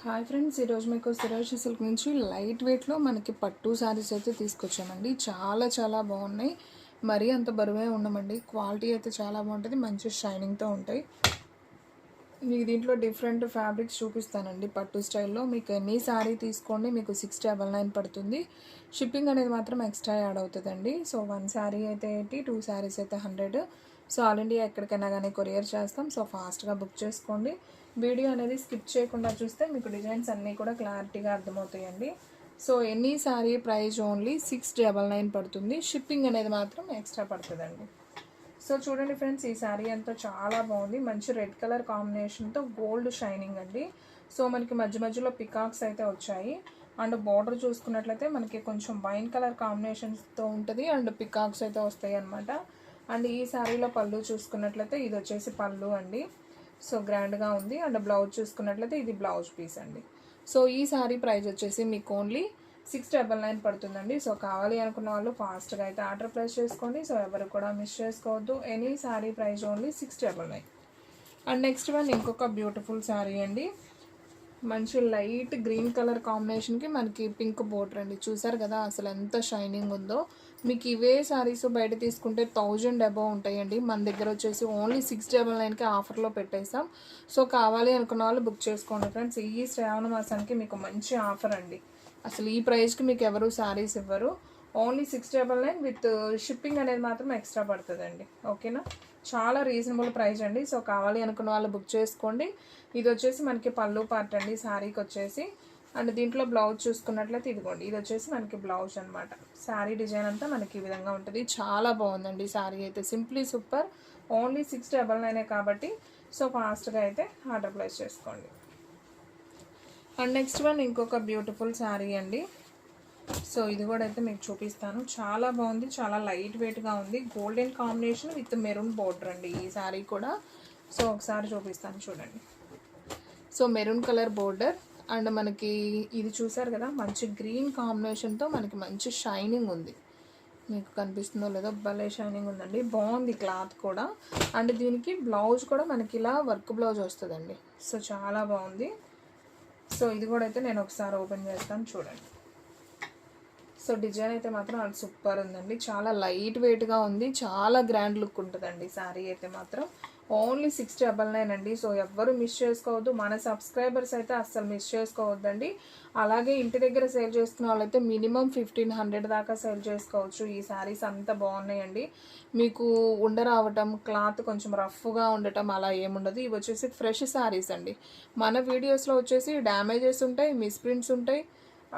Hi friends, ఈరోజు మీకు సిరోషి silk నుంచి లైట్ వెయిట్లో మనకి పట్టు శారీస్ అయితే తీసుకొచ్చామండి. చాలా చాలా బాగున్నాయి. మరీ అంత బరువే ఉండమండి. క్వాలిటీ అయితే చాలా బాగుంటుంది, మంచి షైనింగ్తో ఉంటాయి. మీకు దీంట్లో డిఫరెంట్ ఫ్యాబ్రిక్స్ చూపిస్తానండి. పట్టు స్టైల్లో మీకు ఎనీ శారీ తీసుకోండి, మీకు 699 పడుతుంది. షిప్పింగ్ అనేది మాత్రం ఎక్స్ట్రా యాడ్ అవుతుందండి. సో 1 శారీ అయితే 80, 2 శారీస్ అయితే 100. సో ఆల్ ఇండియా ఎక్కడికైనా కానీ కొరియర్ చేస్తాం. సో ఫాస్ట్గా బుక్ చేసుకోండి. వీడియో అనేది స్కిప్ చేయకుండా చూస్తే మీకు డిజైన్స్ అన్నీ కూడా క్లారిటీగా అర్థమవుతాయండి. So any sari price only 699 పడుతుంది. షిప్పింగ్ అనేది మాత్రం ఎక్స్ట్రా పడుతుందండి. సో చూడండి ఫ్రెండ్స్, ఈ శారీ అంతా చాలా బాగుంది. మంచి రెడ్ కలర్ కాంబినేషన్తో గోల్డ్ షైనింగ్ అండి. సో మనకి మధ్య మధ్యలో పికాక్స్ అయితే వచ్చాయి. అండ్ బార్డర్ చూసుకున్నట్లయితే మనకి కొంచెం వైన్ కలర్ కాంబినేషన్స్తో ఉంటుంది అండ్ పికాక్స్ అయితే వస్తాయి అన్నమాట. అండ్ ఈ శారీలో పళ్ళు చూసుకున్నట్లయితే ఇది వచ్చేసి పళ్ళు అండి. సో గ్రాండ్గా ఉంది. అండ్ బ్లౌజ్ చూసుకున్నట్లయితే ఇది బ్లౌజ్ పీస్ అండి. సో ఈ శారీ ప్రైస్ వచ్చేసి మీకు ఓన్లీ 699 పడుతుందండి. సో కావాలి అనుకున్న వాళ్ళు ఫాస్ట్గా అయితే ఆర్డర్ ప్లేస్ చేసుకోండి. సో ఎవరు కూడా మిస్ చేసుకోవద్దు. Any sari price only 699. And next one ఇంకొక బ్యూటిఫుల్ శారీ అండి. మంచి లైట్ గ్రీన్ కలర్ కాంబినేషన్కి మనకి పింక్ బోర్డర్ అండి. చూసారు కదా అసలు ఎంత షైనింగ్ ఉందో. మీకు ఇవే శారీస్ బయట తీసుకుంటే 1000 అబవ్ ఉంటాయండి. మన దగ్గర వచ్చేసి ఓన్లీ 699కి ఆఫర్లో పెట్టేసాం. సో కావాలి అనుకున్న వాళ్ళు బుక్ చేసుకోండి ఫ్రెండ్స్. ఈ శ్రావణ మాసానికి మీకు మంచి ఆఫర్ అండి. అసలు ఈ ప్రైస్కి మీకు ఎవరు శారీస్ ఇవ్వరు. ఓన్లీ 699 విత్ షిప్పింగ్ అనేది మాత్రం ఎక్స్ట్రా పడుతుందండి. ఓకేనా, చాలా రీజనబుల్ ప్రైస్ అండి. సో కావాలి అనుకున్న వాళ్ళు బుక్ చేసుకోండి. ఇది వచ్చేసి మనకి పళ్ళు పార్ట్ అండి శారీకి వచ్చేసి. అండ్ దీంట్లో బ్లౌజ్ చూసుకున్నట్లయితే ఇదిగోండి, ఇది వచ్చేసి మనకి బ్లౌజ్ అనమాట. శారీ డిజైన్ అంతా మనకి ఈ విధంగా ఉంటుంది. చాలా బాగుందండి శారీ అయితే, సింప్లీ సూపర్. ఓన్లీ 699 కాబట్టి సో ఫాస్ట్గా అయితే ఆర్డర్ ప్లేస్ చేసుకోండి. అండ్ నెక్స్ట్ వన్ ఇంకొక బ్యూటిఫుల్ శారీ అండి. సో ఇది కూడా అయితే మీకు చూపిస్తాను. చాలా బాగుంది, చాలా లైట్ వెయిట్గా ఉంది. Golden combination with maroon border అండి ఈ శారీ కూడా. సో ఒకసారి చూపిస్తాను చూడండి. So maroon colour border and మనకి ఇది చూసారు కదా, మంచి గ్రీన్ కాంబినేషన్తో మనకి మంచి షైనింగ్ ఉంది. మీకు కనిపిస్తుందో లేదో, భలే షైనింగ్ ఉందండి. బాగుంది క్లాత్ కూడా. అండ్ దీనికి బ్లౌజ్ కూడా మనకి ఇలా వర్క్ బ్లౌజ్ వస్తుందండి. సో చాలా బాగుంది. సో ఇది కూడా అయితే నేను ఒకసారి ఓపెన్ చేస్తాను చూడండి. సో డిజైన్ అయితే మాత్రం అది సూపర్ ఉందండి. చాలా లైట్ వెయిట్గా ఉంది, చాలా గ్రాండ్ లుక్ ఉంటుందండి శారీ అయితే మాత్రం. ఓన్లీ 699 అండి. సో ఎవ్వరు మిస్ చేసుకోవద్దు. మన సబ్స్క్రైబర్స్ అయితే అస్సలు మిస్ చేసుకోవద్దండి. అలాగే ఇంటి దగ్గర సేల్ చేసుకున్న వాళ్ళైతే మినిమం 1500 దాకా సేల్ చేసుకోవచ్చు. ఈ శారీస్ అంత బాగున్నాయండి. మీకు ఉండరావటం, క్లాత్ కొంచెం రఫ్గా ఉండటం అలా ఏముండదు. ఇవి వచ్చేసి ఫ్రెష్ శారీస్ అండి. మన వీడియోస్లో వచ్చేసి డ్యామేజెస్ ఉంటాయి, మిస్ప్రింట్స్ ఉంటాయి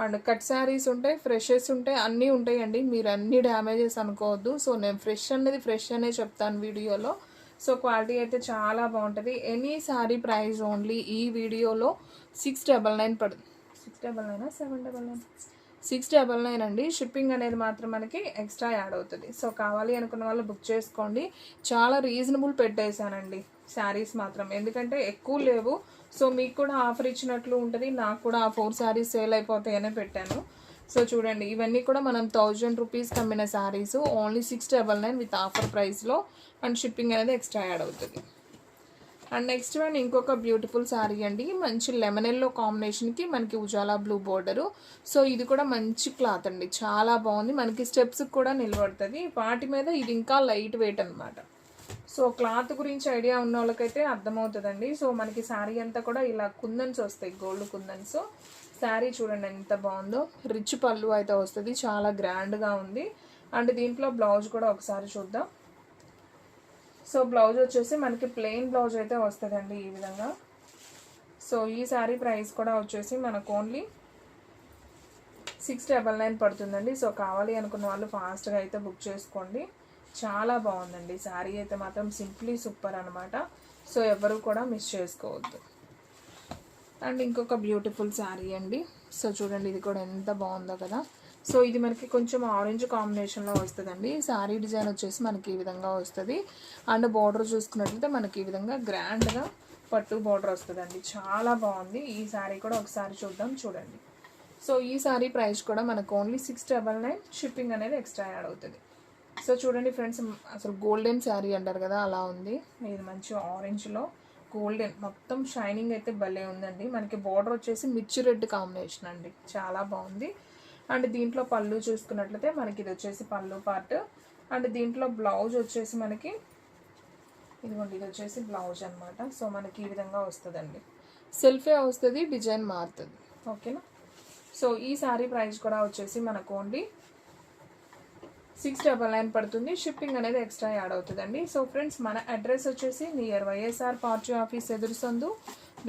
అండ్ కట్ శారీస్ ఉంటాయి, ఫ్రెషెస్ ఉంటాయి, అన్నీ ఉంటాయండి. మీరు అన్ని డ్యామేజెస్ అనుకోవద్దు. సో నేను ఫ్రెష్ అనే చెప్తాను వీడియోలో. సో క్వాలిటీ అయితే చాలా బాగుంటుంది. ఎనీ శారీ ప్రైస్ ఓన్లీ ఈ వీడియోలో 699 పడుతుంది. 699 799 699 అండి. షిప్పింగ్ అనేది మాత్రం మనకి ఎక్స్ట్రా యాడ్ అవుతుంది. సో కావాలి అనుకున్న వాళ్ళు బుక్ చేసుకోండి. చాలా రీజనబుల్ పెట్టేశానండి శారీస్ మాత్రం, ఎందుకంటే ఎక్కువ లేవు. సో మీకు కూడా ఆఫర్ ఇచ్చినట్లు ఉంటుంది, నాకు కూడా ఆ 4 శారీస్ సేల్ అయిపోతాయనే పెట్టాను. సో చూడండి, ఇవన్నీ కూడా మనం 1000 రూపీస్కి అమ్మిన శారీస్ ఓన్లీ 699 విత్ ఆఫర్ ప్రైస్లో. అండ్ షిప్పింగ్ అనేది ఎక్స్ట్రా యాడ్ అవుతుంది. అండ్ నెక్స్ట్ వన్ ఇంకొక బ్యూటిఫుల్ శారీ అండి. మంచి లెమన్ ఎల్లో కాంబినేషన్కి మనకి ఉజాలా బ్లూ బోర్డరు. సో ఇది కూడా మంచి క్లాత్ అండి, చాలా బాగుంది. మనకి స్టెప్స్కి కూడా నిలబడుతుంది. వాటి మీద ఇది ఇంకా లైట్ వెయిట్ అనమాట. సో క్లాత్ గురించి ఐడియా ఉన్న వాళ్ళకైతే అర్థమవుతుందండి. సో మనకి శారీ అంతా కూడా ఇలా కుందన్స్ వస్తాయి, గోల్డ్ కుందన్స్. శారీ చూడండి ఎంత బాగుందో. రిచ్ పళ్ళు అయితే వస్తుంది, చాలా గ్రాండ్గా ఉంది. అండ్ దీంట్లో బ్లౌజ్ కూడా ఒకసారి చూద్దాం. సో బ్లౌజ్ వచ్చేసి మనకి ప్లెయిన్ బ్లౌజ్ అయితే వస్తుందండి ఈ విధంగా. సో ఈ శారీ ప్రైస్ కూడా వచ్చేసి మనకు ఓన్లీ 699 పడుతుందండి. సో కావాలి అనుకున్న వాళ్ళు ఫాస్ట్గా అయితే బుక్ చేసుకోండి. చాలా బాగుందండి శారీ అయితే మాత్రం, సింప్లీ సూపర్ అనమాట. సో ఎవరు కూడా మిస్ చేసుకోవద్దు. అండ్ ఇంకొక బ్యూటిఫుల్ శారీ అండి. సో చూడండి, ఇది కూడా ఎంత బాగుందో కదా. సో ఇది మనకి కొంచెం ఆరెంజ్ కాంబినేషన్లో వస్తుందండి. శారీ డిజైన్ వచ్చేసి మనకి ఈ విధంగా వస్తుంది. అండ్ బార్డర్ చూసుకున్నట్లయితే మనకి ఈ విధంగా గ్రాండ్గా పట్టు బార్డర్ వస్తుందండి. చాలా బాగుంది. ఈ శారీ కూడా ఒకసారి చూద్దాం చూడండి. సో ఈ శారీ ప్రైస్ కూడా మనకు ఓన్లీ 699, షిప్పింగ్ అనేది ఎక్స్ట్రా యాడ్ అవుతుంది. సో చూడండి ఫ్రెండ్స్, అసలు గోల్డెన్ శారీ అంటారు కదా అలా ఉంది. ఇది మంచి ఆరెంజ్లో గోల్డెన్ మొత్తం షైనింగ్ అయితే భలే ఉందండి. మనకి బార్డర్ వచ్చేసి మిర్చి రెడ్ కాంబినేషన్ అండి, చాలా బాగుంది. అండ్ దీంట్లో పళ్ళు చూసుకున్నట్లయితే మనకి ఇది వచ్చేసి పళ్ళు పార్ట్. అండ్ దీంట్లో బ్లౌజ్ వచ్చేసి మనకి ఇదిగోండి, ఇది వచ్చేసి బ్లౌజ్ అనమాట. సో మనకి ఈ విధంగా వస్తుందండి, సెల్ఫే వస్తుంది, డిజైన్ మారుతుంది. ఓకేనా. సో ఈ శారీ ప్రైస్ కూడా వచ్చేసి మనకు ఓన్లీ 699 పడుతుంది. షిప్పింగ్ అనేది ఎక్స్ట్రా యాడ్ అవుతుందండి. సో ఫ్రెండ్స్, మన అడ్రస్ వచ్చేసి నియర్ వైఎస్ఆర్ పార్టీ ఆఫీస్ ఎదురు సందు,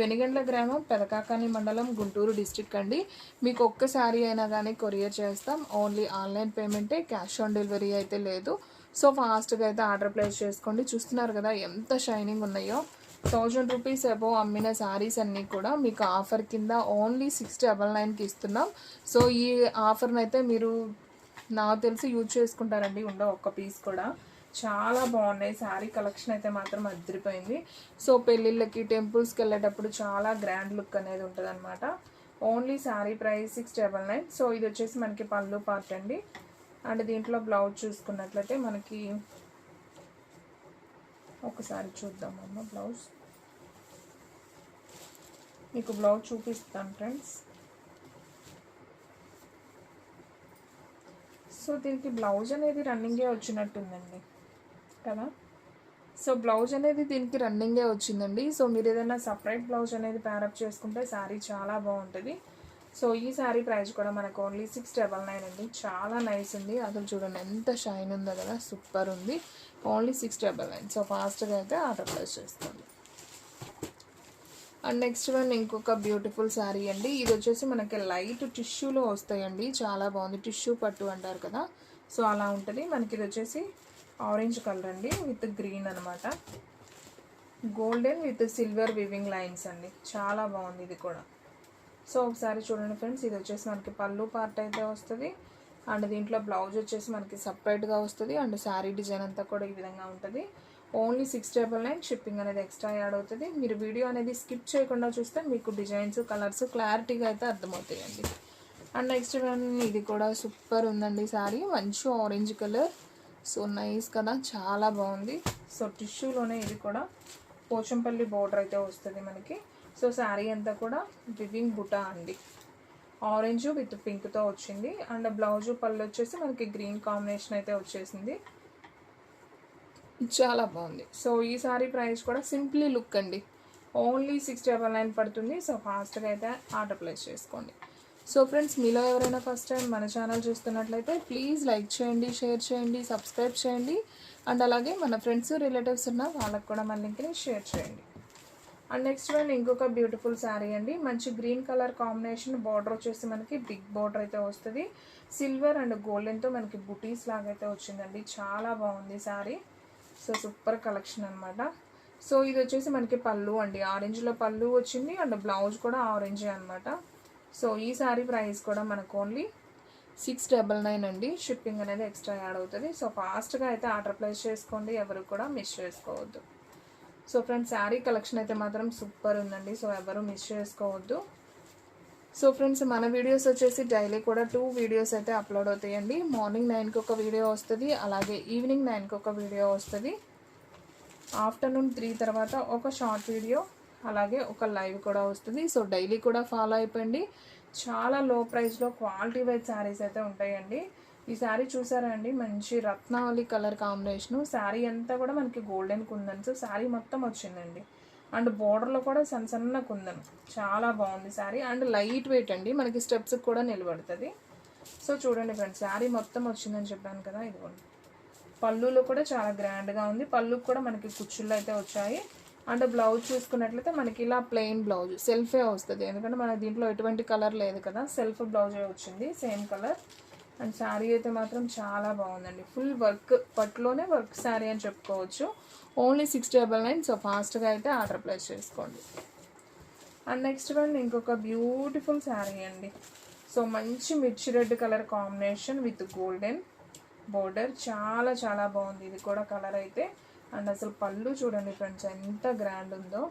వెనిగండ్ల గ్రామం, పెదకాకాని మండలం, గుంటూరు డిస్ట్రిక్ట్ అండి. మీకు ఒక్క శారీ అయినా కానీ కొరియర్ చేస్తాం. ఓన్లీ ఆన్లైన్ పేమెంటే, క్యాష్ ఆన్ డెలివరీ అయితే లేదు. సో ఫాస్ట్గా అయితే ఆర్డర్ ప్లేస్ చేసుకోండి. చూస్తున్నారు కదా ఎంత షైనింగ్ ఉన్నాయో. 1000 రూపీస్ అబోవ్ అమ్మిన శారీస్ అన్నీ కూడా మీకు ఆఫర్ కింద ఓన్లీ 699కి ఇస్తున్నాం. సో ఈ ఆఫర్ని అయితే మీరు నాకు తెలిసి యూజ్ చేసుకుంటారండి, ఉండవు ఒక్క పీస్ కూడా. చాలా బాగున్నాయి శారీ కలెక్షన్ అయితే మాత్రం అదిరిపోయింది. సో పెళ్ళిళ్ళకి, టెంపుల్స్కి వెళ్ళేటప్పుడు చాలా గ్రాండ్ లుక్ అనేది ఉంటుంది అనమాట. Only sari price 699. సో ఇది వచ్చేసి మనకి పళ్ళు పార్ట్ అండి. అండ్ దీంట్లో బ్లౌజ్ చూసుకున్నట్లయితే మనకి ఒకసారి చూద్దామమ్మ బ్లౌజ్. మీకు బ్లౌజ్ చూపిస్తాను ఫ్రెండ్స్. సో దీనికి బ్లౌజ్ అనేది రన్నింగే వచ్చినట్టుందండి కదా. సో బ్లౌజ్ అనేది దీనికి రన్నింగే వచ్చిందండి. సో మీరు ఏదైనా సపరేట్ బ్లౌజ్ అనేది ప్యారప్ చేసుకుంటే శారీ చాలా బాగుంటుంది. సో ఈ శారీ ప్రైస్ కూడా మనకు ఓన్లీ 699 అండి. చాలా నైస్ ఉంది, అసలు చూడండి ఎంత షైన్ ఉందో కదా, సూపర్ ఉంది. ఓన్లీ 699. సో ఫాస్ట్గా అయితే ఆర్డర్ ప్లేస్ చేసుకోండి. అండ్ నెక్స్ట్ వన్ ఇంకొక బ్యూటిఫుల్ శారీ అండి. ఇది వచ్చేసి మనకి లైట్ టిష్యూలో వస్తాయండి, చాలా బాగుంది. టిష్యూ పట్టు అంటారు కదా, సో అలా ఉంటుంది. మనకి ఇది వచ్చేసి ఆరెంజ్ కలర్ అండి విత్ గ్రీన్ అనమాట. Golden with silver weaving lines అండి, చాలా బాగుంది ఇది కూడా. సో ఒకసారి చూడండి ఫ్రెండ్స్, ఇది వచ్చేసి మనకి పళ్ళు పార్ట్ అయితే వస్తుంది. అండ్ దీంట్లో బ్లౌజ్ వచ్చేసి మనకి సపరేట్గా వస్తుంది. అండ్ శారీ డిజైన్ అంతా కూడా ఈ విధంగా ఉంటుంది. ఓన్లీ 699. షిప్పింగ్ అనేది ఎక్స్ట్రా యాడ్ అవుతుంది. మీరు వీడియో అనేది స్కిప్ చేయకుండా చూస్తే మీకు డిజైన్స్, కలర్స్ క్లారిటీగా అయితే అర్థమవుతాయండి. అండ్ నెక్స్ట్ వన్ ఇది కూడా సూపర్ ఉందండి శారీ, మంచి ఆరెంజ్ కలర్. సో నైస్ కదా, చాలా బాగుంది. సో టిష్యూలోనే ఇది కూడా పోచంపల్లి బోర్డర్ అయితే వస్తుంది మనకి. సో శారీ అంతా కూడా వివింగ్ బుటా అండి, ఆరెంజ్ విత్ పింక్తో వచ్చింది. అండ్ బ్లౌజు పళ్ళు వచ్చేసి మనకి గ్రీన్ కాంబినేషన్ అయితే వచ్చేసింది, చాలా బాగుంది. సో ఈ శారీ ప్రైస్ కూడా సింప్లీ లుక్ అండి, ఓన్లీ 699 పడుతుంది. సో ఫాస్ట్గా అయితే ఆర్డర్ ప్లేస్ చేసుకోండి. సో ఫ్రెండ్స్, మీలో ఎవరైనా ఫస్ట్ టైం మన ఛానల్ చూస్తున్నట్లయితే ప్లీజ్ లైక్ చేయండి, షేర్ చేయండి, సబ్స్క్రైబ్ చేయండి. అండ్ అలాగే మన ఫ్రెండ్స్, రిలేటివ్స్ ఉన్న వాళ్ళకి కూడా మన లింక్ని షేర్ చేయండి. అండ్ నెక్స్ట్ వన్ ఇంకొక బ్యూటిఫుల్ శారీ అండి, మంచి గ్రీన్ కలర్ కాంబినేషన్. బార్డర్ వచ్చేసి మనకి బిగ్ బార్డర్ అయితే వస్తుంది. సిల్వర్ అండ్ గోల్డెన్తో మనకి బుటీస్ లాగా అయితే వచ్చిందండి, చాలా బాగుంది శారీ. సో సూపర్ కలెక్షన్ అనమాట. సో ఇది వచ్చేసి మనకి పళ్ళు అండి, ఆరెంజ్లో పళ్ళు వచ్చింది. అండ్ బ్లౌజ్ కూడా ఆరెంజే అనమాట. సో ఈ శారీ ప్రైస్ కూడా మనకు ఓన్లీ 699 అండి. షిప్పింగ్ అనేది ఎక్స్ట్రా యాడ్ అవుతుంది. సో ఫాస్ట్గా అయితే ఆర్డర్ ప్లేస్ చేసుకోండి, ఎవరు కూడా మిస్ చేసుకోవద్దు. సో ఫ్రెండ్స్, శారీ కలెక్షన్ అయితే మాత్రం సూపర్ ఉందండి. సో ఎవరు మిస్ చేసుకోవద్దు. సో ఫ్రెండ్స్, మన వీడియోస్ వచ్చేసి డైలీ కూడా 2 వీడియోస్ అయితే అప్లోడ్ అవుతాయండి. మార్నింగ్ 9కి ఒక వీడియో వస్తుంది, అలాగే ఈవినింగ్ 9కి ఒక వీడియో వస్తుంది. ఆఫ్టర్నూన్ 3 తర్వాత ఒక షార్ట్ వీడియో, అలాగే ఒక లైవ్ కూడా వస్తుంది. సో డైలీ కూడా ఫాలో అయిపోయింది. చాలా లో ప్రైస్లో క్వాలిటీ వైజ్ శారీస్ అయితే ఉంటాయండి. ఈ శారీ చూసారా అండి, మంచి రత్నావళి కలర్ కాంబినేషను. శారీ అంతా కూడా మనకి గోల్డెన్ కుందన్స్, శారీ మొత్తం వచ్చిందండి. అండ్ బోర్డర్లో కూడా సన్న సన్న కుందన్, చాలా బాగుంది శారీ. అండ్ లైట్ వెయిట్ అండి, మనకి స్టెప్స్కి కూడా నిలబడుతుంది. సో చూడండి ఫ్రెండ్స్, శారీ మొత్తం వచ్చిందని చెప్పాను కదా, ఇదిగోండి. పళ్ళులో కూడా చాలా గ్రాండ్గా ఉంది, పళ్ళుకి కూడా మనకి కుచ్చుళ్ళు అయితే వచ్చాయి. అండ్ బ్లౌజ్ చూసుకున్నట్లయితే మనకి ఇలా ప్లెయిన్ బ్లౌజ్, సెల్ఫే వస్తుంది. ఎందుకంటే మన దీంట్లో ఎటువంటి కలర్ లేదు కదా, సెల్ఫ్ బ్లౌజే వచ్చింది, సేమ్ కలర్. అండ్ శారీ అయితే మాత్రం చాలా బాగుందండి, ఫుల్ వర్క్, పట్టులోనే వర్క్ శారీ అని చెప్పుకోవచ్చు. ఓన్లీ 699. సో ఫాస్ట్గా అయితే ఆర్డర్ ప్లేస్ చేసుకోండి. అండ్ నెక్స్ట్ వన్ ఇంకొక బ్యూటిఫుల్ శారీ అండి. సో మంచి మిర్చి red colour combination with golden border, చాలా చాలా బాగుంది ఇది కూడా కలర్ అయితే. అండ్ అసలు పళ్ళు చూడండి ఫ్రెండ్స్, ఎంత గ్రాండ్ ఉందో.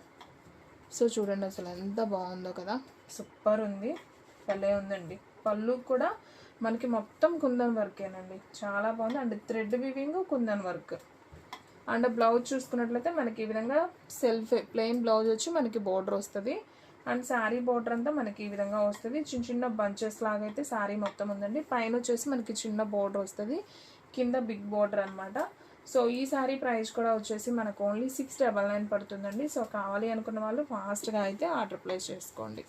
సో చూడండి అసలు ఎంత బాగుందో కదా, సూపర్ ఉంది, భలే ఉందండి. పళ్ళు కూడా మనకి మొత్తం కుందన్ వర్కేనండి, చాలా బాగుంది. And thread weaving, kundan work. And blouse చూసుకున్నట్లయితే మనకి ఈ విధంగా సెల్ఫ్ ప్లెయిన్ బ్లౌజ్ వచ్చి మనకి బోర్డర్ వస్తుంది. అండ్ శారీ బోర్డర్ అంతా మనకి ఈ విధంగా వస్తుంది. చిన్న చిన్న బంచెస్ లాగా అయితే శారీ మొత్తం ఉందండి. పైన వచ్చేసి మనకి చిన్న బోర్డర్ వస్తుంది, కింద బిగ్ బోర్డర్ అనమాట. సో ఈ శారీ ప్రైస్ కూడా వచ్చేసి మనకు ఓన్లీ 699 పడుతుందండి. సో కావాలి అనుకున్న వాళ్ళు ఫాస్ట్గా అయితే ఆర్డర్ ప్లేస్ చేసుకోండి.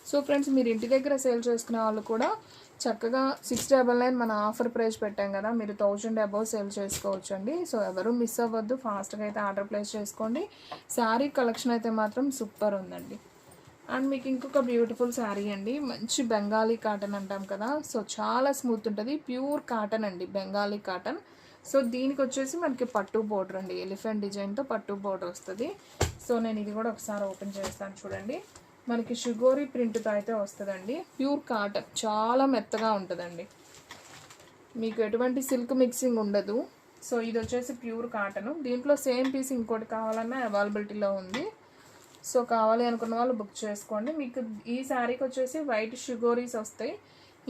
సో ఫ్రెండ్స్, మీరు ఇంటి దగ్గర సేల్ చేసుకునే వాళ్ళు కూడా చక్కగా 699 మన ఆఫర్ ప్రైస్ పెట్టాం కదా, మీరు 1000 అబౌవ్ సేల్ చేసుకోవచ్చు అండి. సో ఎవరు మిస్ అవ్వద్దు, ఫాస్ట్గా అయితే ఆర్డర్ ప్లేస్ చేసుకోండి. శారీ కలెక్షన్ అయితే మాత్రం సూపర్ ఉందండి. అండ్ మీకు ఇంకొక బ్యూటిఫుల్ శారీ అండి, మంచి బెంగాలీ కాటన్ అంటాం కదా, సో చాలా స్మూత్ ఉంటుంది, ప్యూర్ కాటన్ అండి, బెంగాలీ కాటన్. సో దీనికి వచ్చేసి మనకి పట్టు బోర్డర్ అండి, ఎలిఫెంట్ డిజైన్తో పట్టు బోర్డర్ వస్తుంది. సో నేను ఇది కూడా ఒకసారి ఓపెన్ చేస్తాను చూడండి. మనకి షుగోరీ ప్రింట్తో అయితే వస్తుందండి, ప్యూర్ కాటన్, చాలా మెత్తగా ఉంటుందండి, మీకు ఎటువంటి సిల్క్ మిక్సింగ్ ఉండదు. సో ఇది వచ్చేసి ప్యూర్ కాటన్. దీంట్లో సేమ్ పీస్ ఇంకోటి కావాలన్నా అవైలబిలిటీలో ఉంది. సో కావాలి అనుకున్న వాళ్ళు బుక్ చేసుకోండి. మీకు ఈ శారీకి వచ్చేసి వైట్ షుగోరీస్ వస్తాయి,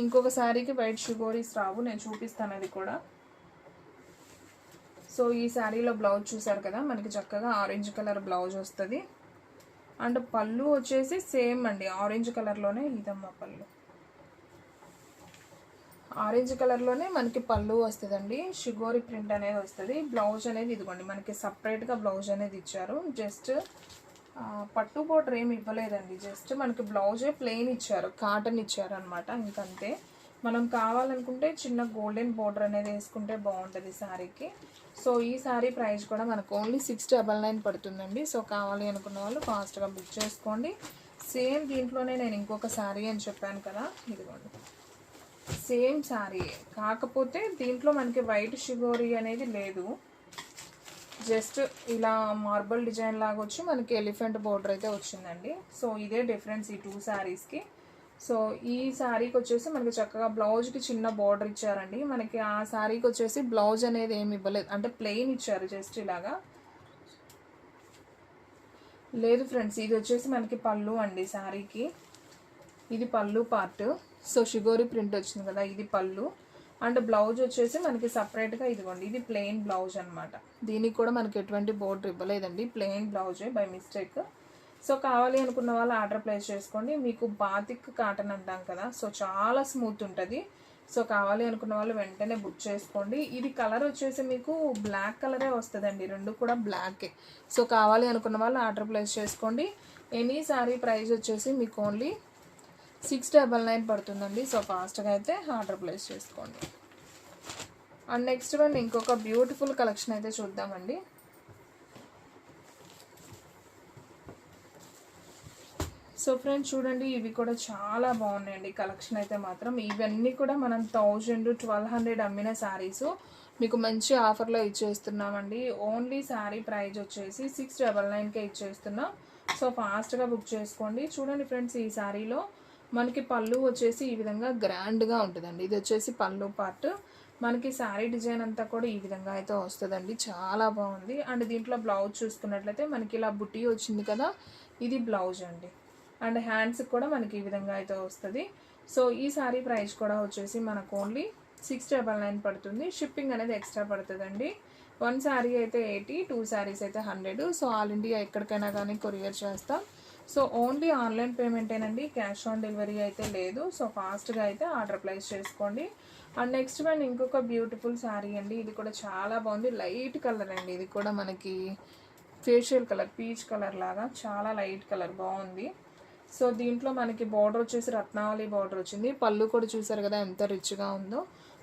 ఇంకొక శారీకి వైట్ షుగోరీస్ రావు, నేను చూపిస్తాను అది కూడా. సో ఈ శారీలో బ్లౌజ్ చూసారు కదా, మనకి చక్కగా ఆరెంజ్ కలర్ బ్లౌజ్ వస్తుంది. అండ్ పళ్ళు వచ్చేసి సేమ్ అండి, ఆరెంజ్ కలర్లోనే, ఇదమ్మా పళ్ళు, ఆరెంజ్ కలర్లోనే మనకి పళ్ళు వస్తుందండి, షుగోరీ ప్రింట్ అనేది వస్తుంది. బ్లౌజ్ అనేది ఇదిగోండి, మనకి సపరేట్గా బ్లౌజ్ అనేది ఇచ్చారు. జస్ట్ పట్టు బోర్డర్ ఏమి ఇవ్వలేదండి, జస్ట్ మనకి బ్లౌజే ప్లెయిన్ ఇచ్చారు, కాటన్ ఇచ్చారు అనమాట, ఇంకంతే. మనం కావాలనుకుంటే చిన్న గోల్డెన్ బోర్డర్ అనేది వేసుకుంటే బాగుంటుంది శారీకి. సో ఈ శారీ ప్రైస్ కూడా మనకు ఓన్లీ 699 పడుతుందండి. సో కావాలి అనుకున్న వాళ్ళు ఫాస్ట్గా బుక్ చేసుకోండి. సేమ్ దీంట్లోనే నేను ఇంకొక శారీ అని చెప్పాను కదా, ఇదిగోండి సేమ్ శారీ, కాకపోతే దీంట్లో మనకి వైట్ షుగోరీ అనేది లేదు, జస్ట్ ఇలా మార్బల్ డిజైన్ లాగా వచ్చి మనకి ఎలిఫెంట్ బోర్డర్ అయితే వచ్చిందండి. సో ఇదే డిఫరెన్స్ ఈ 2 శారీస్కి. సో ఈ శారీకి వచ్చేసి మనకి చక్కగా బ్లౌజ్కి చిన్న బార్డర్ ఇచ్చారండి, మనకి ఆ శారీకి వచ్చేసి బ్లౌజ్ అనేది ఏమి ఇవ్వలేదు, అంటే ప్లెయిన్ ఇచ్చారు జస్ట్ ఇలాగా. లేదు ఫ్రెండ్స్, ఇది వచ్చేసి మనకి పళ్ళు అండి శారీకి, ఇది పళ్ళు పార్ట్. సో షుగోరీ ప్రింట్ వచ్చింది కదా, ఇది పళ్ళు. అండ్ బ్లౌజ్ వచ్చేసి మనకి సపరేట్గా ఇదిగోండి, ఇది ప్లెయిన్ బ్లౌజ్ అనమాట, దీనికి కూడా మనకి ఎటువంటి బోర్డర్ ఇవ్వలేదండి, ప్లెయిన్ బ్లౌజే బై మిస్టేక్. సో కావాలి అనుకున్న వాళ్ళు ఆర్డర్ ప్లేస్ చేసుకోండి. మీకు బాతిక్ కాటన్ అంటాం కదా, సో చాలా స్మూత్ ఉంటుంది. సో కావాలి అనుకున్న వాళ్ళు వెంటనే బుక్ చేసుకోండి. ఇది కలర్ వచ్చేసి మీకు బ్లాక్ కలరే వస్తుందండి, రెండు కూడా బ్లాకే. సో కావాలి అనుకున్న వాళ్ళు ఆర్డర్ ప్లేస్ చేసుకోండి. ఎనీ శారీ ప్రైస్ వచ్చేసి మీకు ఓన్లీ 699 పడుతుందండి. సో ఫాస్ట్గా అయితే ఆర్డర్ ప్లేస్ చేసుకోండి. అండ్ నెక్స్ట్ వన్ ఇంకొక బ్యూటిఫుల్ కలెక్షన్ అయితే చూద్దామండి. సో ఫ్రెండ్స్ చూడండి, ఇవి కూడా చాలా బాగున్నాయండి కలెక్షన్ అయితే మాత్రం. ఇవన్నీ కూడా మనం 1000-1200 అమ్మిన శారీస్ మీకు మంచి ఆఫర్లో ఇచ్చేస్తున్నామండి. ఓన్లీ శారీ ప్రైస్ వచ్చేసి 699కే ఇచ్చేస్తున్నాం. సో ఫాస్ట్గా బుక్ చేసుకోండి. చూడండి ఫ్రెండ్స్, ఈ శారీలో మనకి పళ్ళు వచ్చేసి ఈ విధంగా గ్రాండ్గా ఉంటుందండి, ఇది వచ్చేసి పళ్ళు పార్ట్. మనకి శారీ డిజైన్ అంతా కూడా ఈ విధంగా అయితే వస్తుందండి, చాలా బాగుంది. అండ్ దీంట్లో బ్లౌజ్ చూసుకున్నట్లయితే మనకి ఇలా బుటీ వచ్చింది కదా, ఇది బ్లౌజ్ అండి. అండ్ హ్యాండ్స్కి కూడా మనకి ఈ విధంగా అయితే వస్తుంది. సో ఈ శారీ ప్రైస్ కూడా వచ్చేసి మనకు ఓన్లీ 699 పడుతుంది. షిప్పింగ్ అనేది ఎక్స్ట్రా పడుతుందండి. 1 శారీ అయితే 80, 2 శారీస్ అయితే 100. సో ఆల్ ఇండియా ఎక్కడికైనా కానీ కొరియర్ చేస్తాం. సో ఓన్లీ ఆన్లైన్ పేమెంటేనండి, క్యాష్ ఆన్ డెలివరీ అయితే లేదు. సో ఫాస్ట్గా అయితే ఆర్డర్ ప్లేస్ చేసుకోండి. అండ్ నెక్స్ట్ వన్ ఇంకొక బ్యూటిఫుల్ శారీ అండి, ఇది కూడా చాలా బాగుంది, లైట్ కలర్ అండి, ఇది కూడా మనకి ఫేషియల్ కలర్, పీచ్ కలర్ లాగా చాలా లైట్ కలర్ బాగుంది. సో దీంట్లో మనకి బార్డర్ వచ్చేసి రత్నావళి బార్డర్ వచ్చింది, పళ్ళు కూడా చూసారు కదా ఎంత రిచ్గా ఉందో.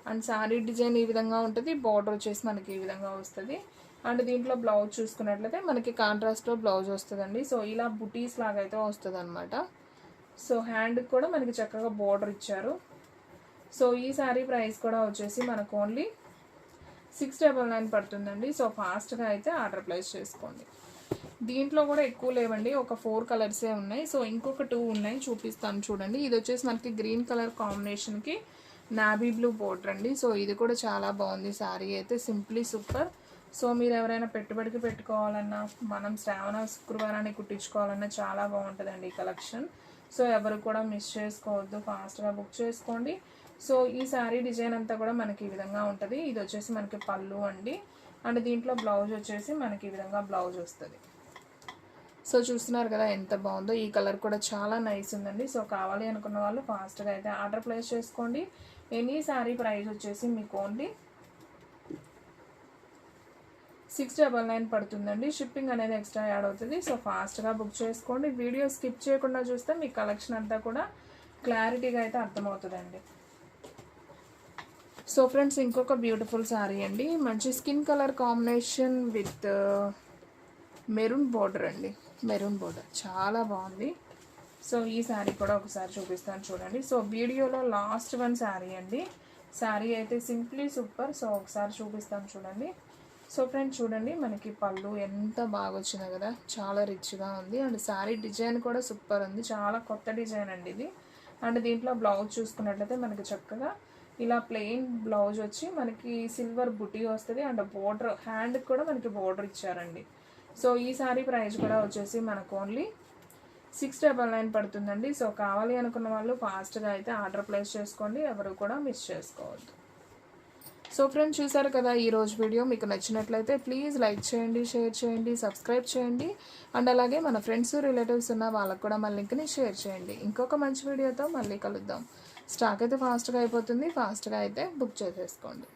అండ్ శారీ డిజైన్ ఈ విధంగా ఉంటుంది, బార్డర్ వచ్చేసి మనకి ఈ విధంగా వస్తుంది. అండ్ దీంట్లో బ్లౌజ్ చూసుకున్నట్లయితే మనకి కాంట్రాస్ట్లో బ్లౌజ్ వస్తుందండి. సో ఇలా బుటీస్ లాగా అయితే వస్తుంది అనమాట. సో హ్యాండ్కి కూడా మనకి చక్కగా బార్డర్ ఇచ్చారు. సో ఈ శారీ ప్రైస్ కూడా వచ్చేసి మనకు ఓన్లీ 699 పడుతుందండి. సో ఫాస్ట్గా అయితే ఆర్డర్ ప్లేస్ చేసుకోండి. దీంట్లో కూడా ఎక్కువ లేవండి, ఒక 4 కలర్సే ఉన్నాయి. సో ఇంకొక 2 ఉన్నాయి, చూపిస్తాను చూడండి. ఇది వచ్చేసి మనకి గ్రీన్ కలర్ కాంబినేషన్కి నావీ బ్లూ బోర్డర్ అండి. సో ఇది కూడా చాలా బాగుంది శారీ అయితే, సింప్లీ సూపర్. సో మీరు ఎవరైనా పెట్టుబడికి పెట్టుకోవాలన్నా, మనం శ్రావణ శుక్రవారాన్ని కుట్టించుకోవాలన్నా చాలా బాగుంటుందండి ఈ కలెక్షన్. సో ఎవరు కూడా మిస్ చేసుకోవద్దు, ఫాస్ట్గా బుక్ చేసుకోండి. సో ఈ శారీ డిజైన్ అంతా కూడా మనకి ఈ విధంగా ఉంటుంది. ఇది వచ్చేసి మనకి పళ్ళు అండి. అండ్ దీంట్లో బ్లౌజ్ వచ్చేసి మనకి ఈ విధంగా బ్లౌజ్ వస్తుంది. సో చూస్తున్నారు కదా ఎంత బాగుందో. ఈ కలర్ కూడా చాలా నైస్ ఉందండి. సో కావాలి అనుకున్న వాళ్ళు ఫాస్ట్గా అయితే ఆర్డర్ ప్లేస్ చేసుకోండి. ఎనీ శారీ ప్రైస్ వచ్చేసి మీకు ఓన్లీ 699 పడుతుందండి. షిప్పింగ్ అనేది ఎక్స్ట్రా యాడ్ అవుతుంది. సో ఫాస్ట్గా బుక్ చేసుకోండి. వీడియో స్కిప్ చేయకుండా చూస్తే మీ కలెక్షన్ అంతా కూడా క్లారిటీగా అయితే అర్థమవుతుందండి. సో ఫ్రెండ్స్, ఇంకొక బ్యూటిఫుల్ శారీ అండి. మంచి skin colour combination with maroon border అండి. మెరూన్ బోర్డర్ చాలా బాగుంది. సో ఈ శారీ కూడా ఒకసారి చూపిస్తాను చూడండి. సో వీడియోలో లాస్ట్ వన్ శారీ అండి. శారీ అయితే సింప్లీ సూపర్. సో ఒకసారి చూపిస్తాను చూడండి. సో ఫ్రెండ్స్ చూడండి, మనకి పళ్ళు ఎంత బాగా వచ్చిందో కదా, చాలా రిచ్గా ఉంది. అండ్ శారీ డిజైన్ కూడా సూపర్ ఉంది. చాలా కొత్త డిజైన్ అండి ఇది. అండ్ దీంట్లో బ్లౌజ్ చూసుకున్నట్లయితే మనకి చక్కగా ఇలా ప్లెయిన్ బ్లౌజ్ వచ్చి మనకి సిల్వర్ బుటీ వస్తుంది. అండ్ బోర్డర్ హ్యాండ్కి కూడా మనకి బోర్డర్ ఇచ్చారండి. సో ఈ శారీ ప్రైస్ కూడా వచ్చేసి మనకు ఓన్లీ 699 పడుతుందండి. సో కావాలి అనుకున్న వాళ్ళు ఫాస్ట్గా అయితే ఆర్డర్ ప్లేస్ చేసుకోండి. ఎవరు కూడా మిస్ చేసుకోవద్దు. సో ఫ్రెండ్స్ చూసారు కదా ఈరోజు వీడియో. మీకు నచ్చినట్లయితే ప్లీజ్ లైక్ చేయండి, షేర్ చేయండి, సబ్స్క్రైబ్ చేయండి. అండ్ అలాగే మన ఫ్రెండ్స్ రిలేటివ్స్ ఉన్న వాళ్ళకు కూడా మన లింక్ని షేర్ చేయండి. ఇంకొక మంచి వీడియోతో మళ్ళీ కలుద్దాం. స్టాక్ అయితే ఫాస్ట్గా అయిపోతుంది. ఫాస్ట్గా అయితే బుక్ చేసేసుకోండి.